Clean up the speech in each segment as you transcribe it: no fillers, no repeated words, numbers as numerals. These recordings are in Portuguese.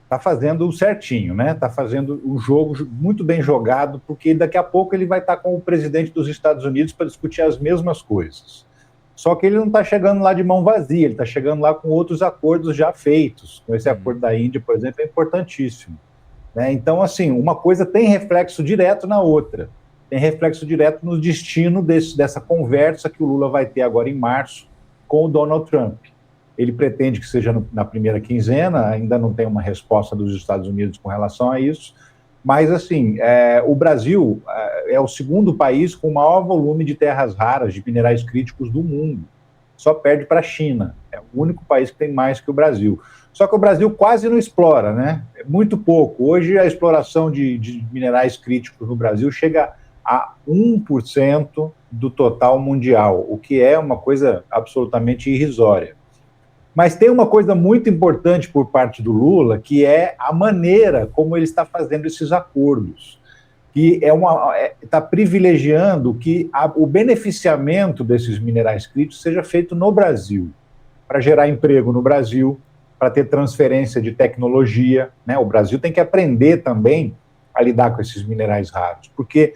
está fazendo certinho, né? Está fazendo o jogo muito bem jogado, porque daqui a pouco ele vai estar com o presidente dos Estados Unidos para discutir as mesmas coisas. Só que ele não está chegando lá de mão vazia, ele está chegando lá com outros acordos já feitos. Com esse acordo da Índia, por exemplo, é importantíssimo. Né? Então, assim, uma coisa tem reflexo direto na outra. Tem reflexo direto no destino dessa conversa que o Lula vai ter agora em março com o Donald Trump. Ele pretende que seja na primeira quinzena, ainda não tem uma resposta dos Estados Unidos com relação a isso, mas, assim, o Brasil é o segundo país com o maior volume de terras raras, de minerais críticos do mundo. Só perde para a China. É o único país que tem mais que o Brasil. Só que o Brasil quase não explora, né? É muito pouco. Hoje, a exploração de minerais críticos no Brasil chega a 1% do total mundial, o que é uma coisa absolutamente irrisória. Mas tem uma coisa muito importante por parte do Lula, que é a maneira como ele está fazendo esses acordos, que está privilegiando que o beneficiamento desses minerais críticos seja feito no Brasil, para gerar emprego no Brasil, para ter transferência de tecnologia, né? O Brasil tem que aprender também a lidar com esses minerais raros, porque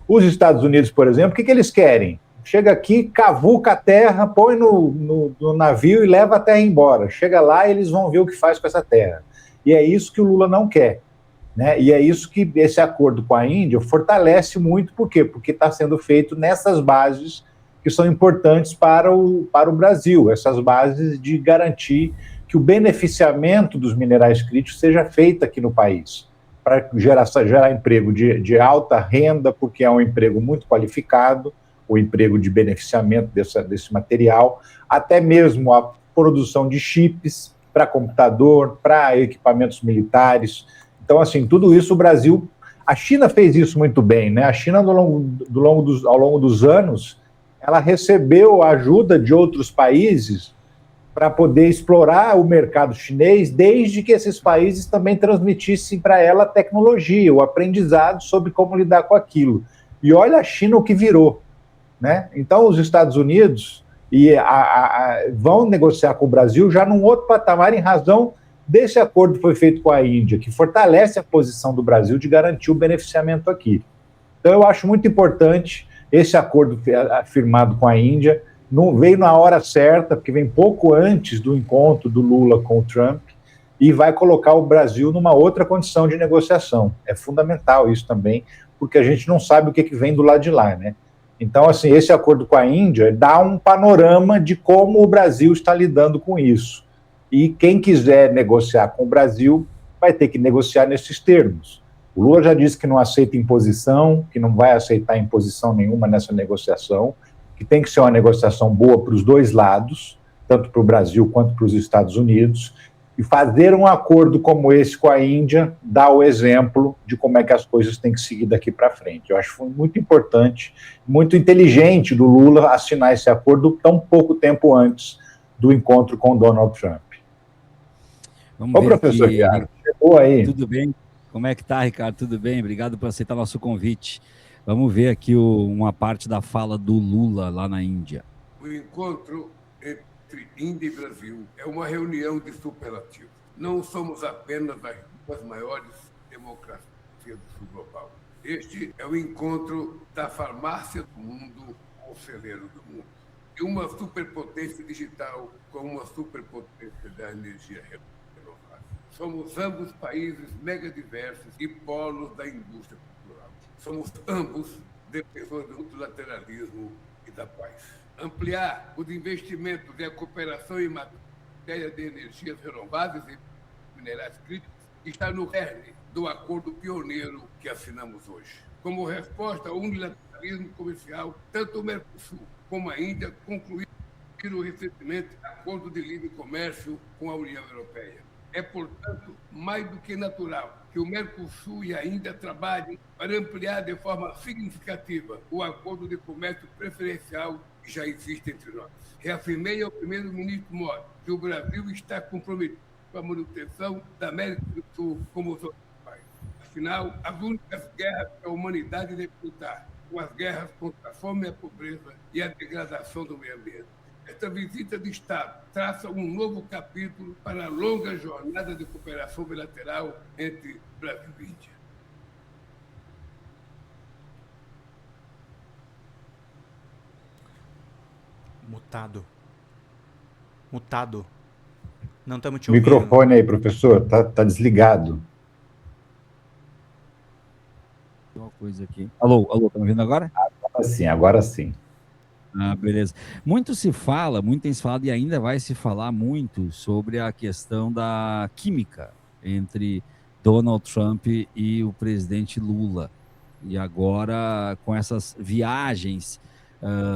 os Estados Unidos, por exemplo, o que eles querem? Chega aqui, cavuca a terra, põe no navio e leva a terra embora. Chega lá e eles vão ver o que faz com essa terra. E é isso que o Lula não quer. Né? E é isso que esse acordo com a Índia fortalece muito. Por quê? Porque está sendo feito nessas bases que são importantes para o Brasil, essas bases de garantir que o beneficiamento dos minerais críticos seja feito aqui no país, para gerar emprego de alta renda, porque é um emprego muito qualificado, o emprego de beneficiamento desse material, até mesmo a produção de chips para computador, para equipamentos militares. Então, assim, tudo isso o Brasil... A China fez isso muito bem, né? A China, ao longo dos anos, ela recebeu a ajuda de outros países para poder explorar o mercado chinês, desde que esses países também transmitissem para ela a tecnologia, o aprendizado sobre como lidar com aquilo. E olha a China o que virou. Né? Então, os Estados Unidos vão negociar com o Brasil já num outro patamar em razão desse acordo que foi feito com a Índia, que fortalece a posição do Brasil de garantir o beneficiamento aqui. Então, eu acho muito importante esse acordo firmado com a Índia. Não veio na hora certa, porque vem pouco antes do encontro do Lula com o Trump, e vai colocar o Brasil numa outra condição de negociação. É fundamental isso também, porque a gente não sabe o que vem do lado de lá, né? Então, assim, esse acordo com a Índia dá um panorama de como o Brasil está lidando com isso. E quem quiser negociar com o Brasil vai ter que negociar nesses termos. O Lula já disse que não aceita imposição, que não vai aceitar imposição nenhuma nessa negociação, que tem que ser uma negociação boa para os dois lados, tanto para o Brasil quanto para os Estados Unidos, e fazer um acordo como esse com a Índia dá o exemplo de como é que as coisas têm que seguir daqui para frente. Eu acho que foi muito importante, muito inteligente do Lula assinar esse acordo tão pouco tempo antes do encontro com Donald Trump. Vamos ver professor aqui. Chiaro, chegou aí. Tudo bem? Como é que tá, Ricardo? Tudo bem? Obrigado por aceitar nosso convite. Vamos ver aqui uma parte da fala do Lula lá na Índia. O encontro entre Índia e Brasil é uma reunião de superlativo. Não somos apenas as duas maiores democracias do sul global. Este é o encontro da farmácia do mundo com o celeiro do mundo. E uma superpotência digital com uma superpotência da energia renovável. Somos ambos países megadiversos e polos da indústria cultural. Somos ambos defensores do multilateralismo e da paz. Ampliar os investimentos e a cooperação em matéria de energias renováveis e minerais críticos está no cerne do acordo pioneiro que assinamos hoje. Como resposta ao unilateralismo comercial, tanto o Mercosul como a Índia concluíram recentemente acordo de livre comércio com a União Europeia. É, portanto, mais do que natural que o Mercosul e a Índia trabalhem para ampliar de forma significativa o acordo de comércio preferencial que já existe entre nós. Reafirmei ao primeiro-ministro Modi que o Brasil está comprometido com a manutenção da América do Sul como os outros países. Afinal, as únicas guerras que a humanidade deve lutar são as guerras contra a fome e a pobreza e a degradação do meio ambiente. Esta visita de Estado traça um novo capítulo para a longa jornada de cooperação bilateral entre Brasil e Índia. Mutado. Não estamos te ouvindo. Microfone aí, professor, tá desligado. Uma coisa aqui. Alô, tá me ouvindo agora? Agora sim. Ah, beleza. Muito tem se falado e ainda vai se falar muito sobre a questão da química entre Donald Trump e o presidente Lula. E agora, com essas viagens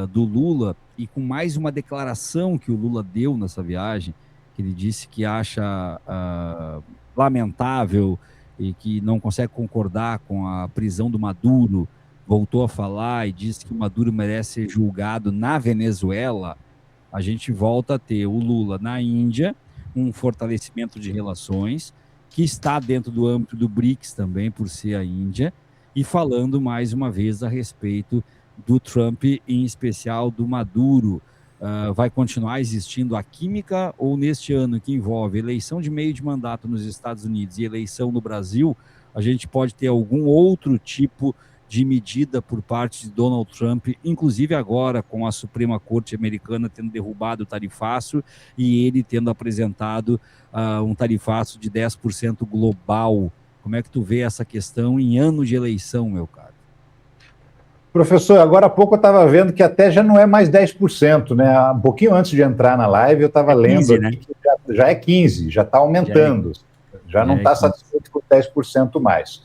do Lula e com mais uma declaração que o Lula deu nessa viagem, que ele disse que acha lamentável e que não consegue concordar com a prisão do Maduro, voltou a falar e disse que o Maduro merece ser julgado na Venezuela, a gente volta a ter o Lula na Índia, um fortalecimento de relações, que está dentro do âmbito do BRICS também, por ser a Índia, e falando mais uma vez a respeito do Trump, em especial do Maduro. Vai continuar existindo a química, ou neste ano que envolve eleição de meio de mandato nos Estados Unidos e eleição no Brasil, a gente pode ter algum outro tipo de medida por parte de Donald Trump, inclusive agora com a Suprema Corte americana tendo derrubado o tarifaço e ele tendo apresentado um tarifaço de 10% global. Como é que tu vê essa questão em ano de eleição, meu caro? Professor, agora há pouco eu estava vendo que até já não é mais 10%, né? Um pouquinho antes de entrar na live, eu estava lendo 15, aqui, né? que já é 15%, já está aumentando. Já não está satisfeito com 10% mais.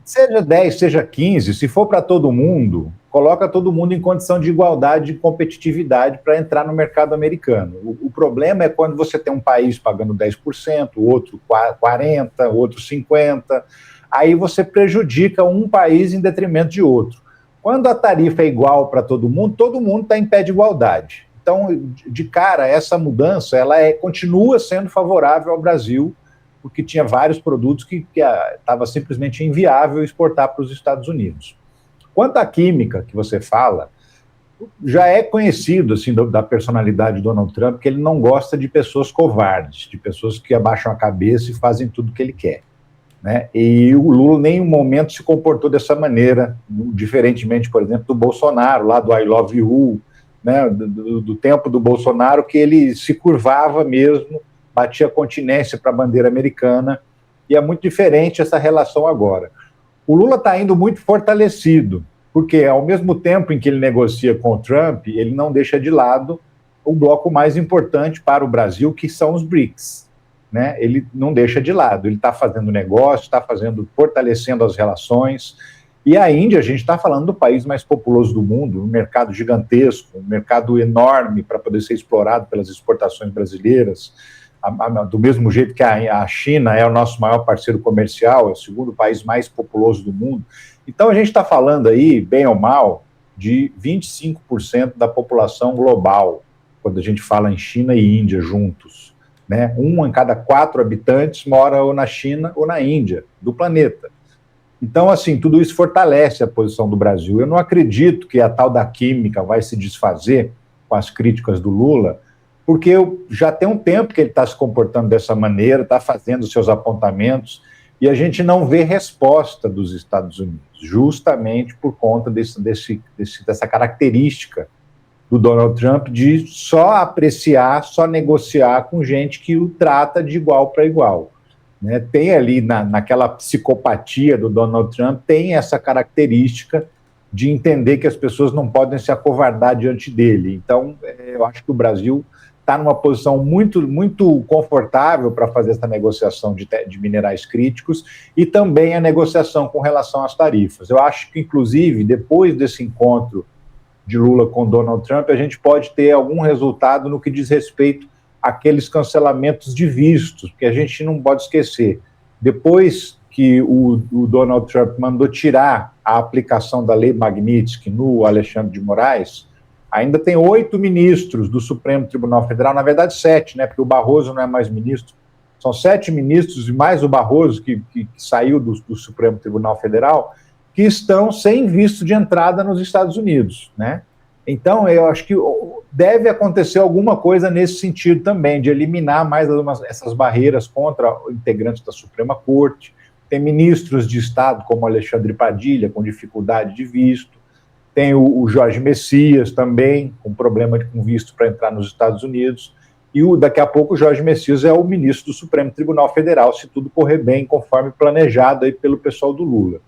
Seja 10%, seja 15%, se for para todo mundo, coloca todo mundo em condição de igualdade e competitividade para entrar no mercado americano. O problema é quando você tem um país pagando 10%, outro 40%, outro 50%, aí você prejudica um país em detrimento de outro. Quando a tarifa é igual para todo mundo está em pé de igualdade. Então, de cara, essa mudança ela continua sendo favorável ao Brasil, porque tinha vários produtos que estava simplesmente inviável exportar para os Estados Unidos. Quanto à química que você fala, já é conhecido assim, da personalidade de Donald Trump que ele não gosta de pessoas covardes, de pessoas que abaixam a cabeça e fazem tudo o que ele quer. Né? E o Lula em nenhum momento se comportou dessa maneira, diferentemente, por exemplo, do Bolsonaro, lá do I Love You, né? do tempo do Bolsonaro, que ele se curvava mesmo, batia continência para a bandeira americana, e é muito diferente essa relação agora. O Lula está indo muito fortalecido, porque ao mesmo tempo em que ele negocia com o Trump, ele não deixa de lado o bloco mais importante para o Brasil, que são os BRICS. Né? Ele não deixa de lado, ele está fazendo negócio, está fortalecendo as relações, e a Índia, a gente está falando do país mais populoso do mundo, um mercado gigantesco, um mercado enorme para poder ser explorado pelas exportações brasileiras, do mesmo jeito que a China é o nosso maior parceiro comercial, é o segundo país mais populoso do mundo. Então a gente está falando aí, bem ou mal, de 25% da população global, quando a gente fala em China e Índia juntos. Né? 1 em cada 4 habitantes mora ou na China ou na Índia, do planeta. Então, assim, tudo isso fortalece a posição do Brasil. Eu não acredito que a tal da química vai se desfazer com as críticas do Lula, porque já tem um tempo que ele está se comportando dessa maneira, está fazendo seus apontamentos, e a gente não vê resposta dos Estados Unidos, justamente por conta dessa característica do Donald Trump de só apreciar, só negociar com gente que o trata de igual para igual. Né? Tem ali, naquela psicopatia do Donald Trump, tem essa característica de entender que as pessoas não podem se acovardar diante dele. Então, eu acho que o Brasil está numa posição muito, muito confortável para fazer essa negociação de minerais críticos e também a negociação com relação às tarifas. Eu acho que, inclusive, depois desse encontro de Lula com Donald Trump, a gente pode ter algum resultado no que diz respeito àqueles cancelamentos de vistos, porque a gente não pode esquecer, depois que o Donald Trump mandou tirar a aplicação da lei Magnitsky no Alexandre de Moraes, ainda tem 8 ministros do Supremo Tribunal Federal, na verdade 7, né, porque o Barroso não é mais ministro, são 7 ministros e mais o Barroso, que saiu do Supremo Tribunal Federal, que estão sem visto de entrada nos Estados Unidos, né? Então, eu acho que deve acontecer alguma coisa nesse sentido também, de eliminar mais essas barreiras contra integrantes da Suprema Corte. Tem ministros de Estado, como Alexandre Padilha, com dificuldade de visto. Tem o Jorge Messias também, com problema com visto para entrar nos Estados Unidos. E daqui a pouco o Jorge Messias é o ministro do Supremo Tribunal Federal, se tudo correr bem, conforme planejado aí pelo pessoal do Lula.